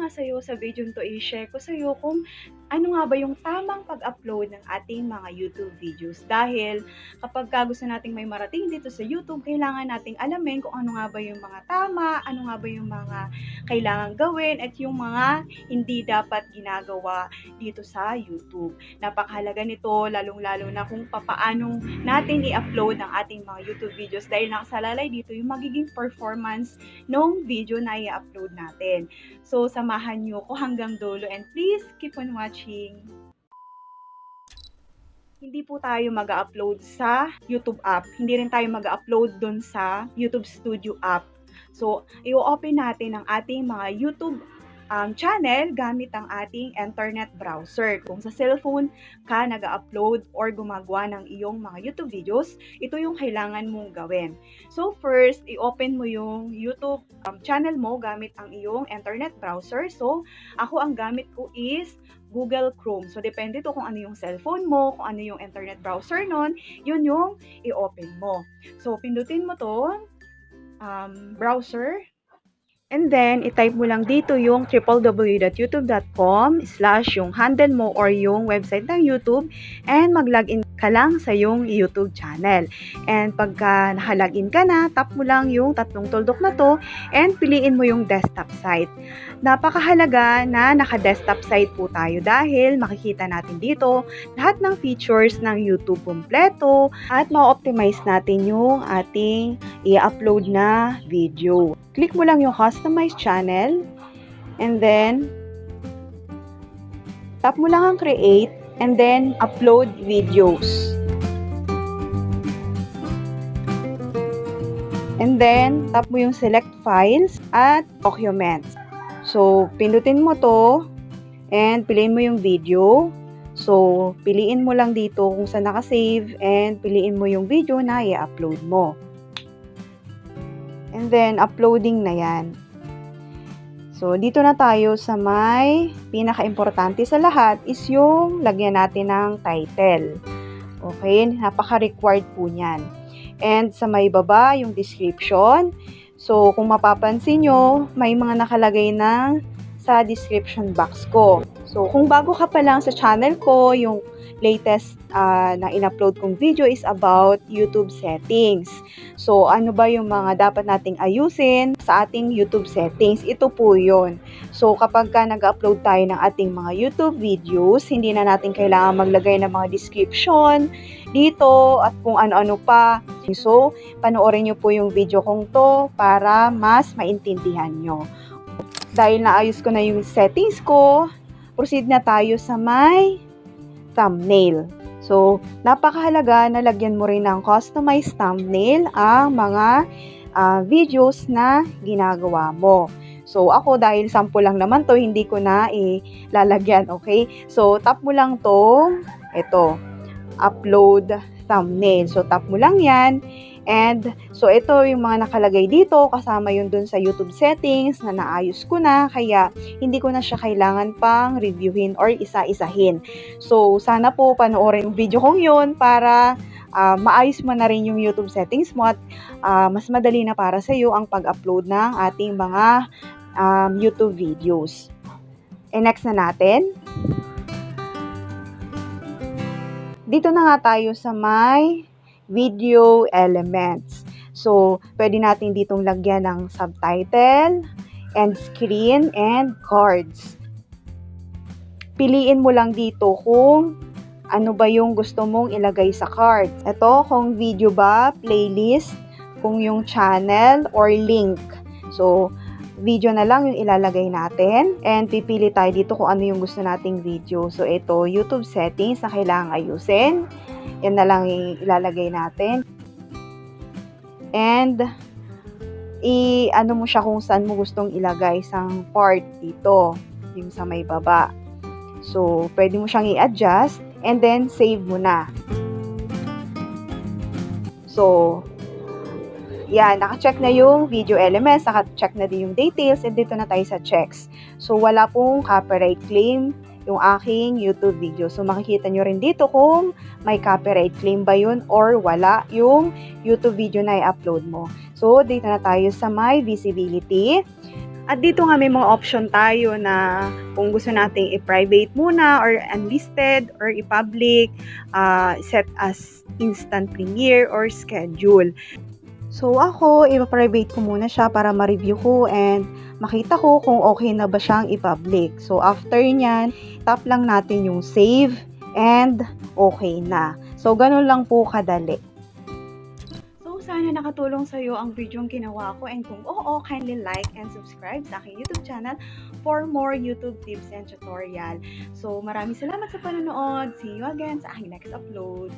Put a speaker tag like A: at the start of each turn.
A: nga sa'yo sa video to i-share ko sa'yo kung ano nga ba yung tamang pag-upload ng ating mga YouTube videos. Dahil kapag gusto nating may marating dito sa YouTube, kailangan nating alamin kung ano nga ba yung mga tama, ano nga ba yung mga kailangan gawin, at yung mga hindi dapat ginagawa dito sa YouTube. Napakahalaga nito, lalong-lalo na kung papaano natin i-upload ang ating mga YouTube videos dahil nakasalalay dito yung magiging performance ng video na i-upload natin. So, samahan nyo ko hanggang dulo and please keep on watching. Hindi po tayo mag-upload sa YouTube app. Hindi rin tayo mag-upload dun sa YouTube Studio app. So, i-open natin ang ating mga YouTube channel gamit ang ating internet browser. Kung sa cellphone ka nag-upload or gumagawa ng iyong mga YouTube videos, ito yung kailangan mong gawin. So first, i-open mo yung YouTube channel mo gamit ang iyong internet browser. So ako ang gamit ko is Google Chrome. So depende to kung ano yung cellphone mo, kung ano yung internet browser nun, yun yung i-open mo. So pindutin mo to browser. And then, itype mo lang dito yung www.youtube.com/ yung handle mo or yung website ng YouTube and mag-login ka lang sa yung YouTube channel. And pagka nakalagin ka na, tap mo lang yung tatlong tuldok na to and piliin mo yung desktop site. Napakahalaga na naka-desktop site po tayo dahil makikita natin dito lahat ng features ng YouTube kompleto at ma-optimize natin yung ating i-upload na video. Click mo lang yung Customize Channel and then tap mo lang ang Create and then Upload Videos. And then tap mo yung Select Files at Documents. So, pindutin mo to and piliin mo yung video. So, piliin mo lang dito kung saan naka-save and piliin mo yung video na i-upload mo. And then, uploading na yan. So, dito na tayo sa may pinaka-importante sa lahat is yung lagyan natin ng title. Okay? Napaka-required po niyan. And sa may baba, yung description. So, kung mapapansin nyo, may mga nakalagay na sa description box ko. So, kung bago ka pa lang sa channel ko, yung latest na in-upload kong video is about YouTube settings. So, ano ba yung mga dapat nating ayusin sa ating YouTube settings? Ito po yun. So, kapag ka nag-upload tayo ng ating mga YouTube videos, hindi na natin kailangan maglagay ng mga description dito at kung ano-ano pa. So, panoorin nyo po yung video kong to para mas maintindihan nyo. Dahil naayos ko na yung settings ko, proceed na tayo sa may thumbnail. So, napakahalaga na lagyan mo rin ng customized thumbnail ang mga videos na ginagawa mo. So, ako dahil sample lang naman to, hindi ko na ilalagyan, okay? So, tap mo lang to, ito, upload thumbnail. So, tap mo lang yan. And, so ito yung mga nakalagay dito, kasama yun dun sa YouTube settings na naayos ko na, kaya hindi ko na siya kailangan pang reviewin or isa-isahin. So, sana po panoorin yung video kong yun para maayos mo na rin yung YouTube settings mo at mas madali na para sa iyo ang pag-upload ng ating mga YouTube videos. And next na natin. Dito na nga tayo sa may video elements. So, pwede natin ditong lagyan ng subtitle, end screen, and cards. Piliin mo lang dito kung ano ba yung gusto mong ilagay sa cards. Ito, kung video ba, playlist, kung yung channel, or link. So, video na lang yung ilalagay natin. And pipili tayo dito kung ano yung gusto nating video. So, ito, YouTube settings na kailangang ayusin. Yan na lang ilalagay natin. And, ano mo siya kung saan mo gustong ilagay isang part dito. Yung sa may baba. So, pwede mo siyang i-adjust. And then, save mo na. So, yan, naka-check na yung video elements, naka-check na din yung details, and dito na tayo sa checks. So, wala pong copyright claim yung aking YouTube video. So, makikita nyo rin dito kung may copyright claim ba yun or wala yung YouTube video na i-upload mo. So, dito na tayo sa my visibility. At dito nga may mga option tayo na kung gusto nating i-private muna or unlisted or i-public, set as instant premiere or schedule. So ako, i-private ko muna siya para ma-review ko and makita ko kung okay na ba siyang i-public. So after nyan, tap lang natin yung save and okay na. So ganun lang po kadali. So, sana nakatulong sa'yo ang video yung ginawa ko, and kung oo, kindly like and subscribe sa aking YouTube channel for more YouTube tips and tutorial. So, maraming salamat sa panonood. See you again sa aking next upload.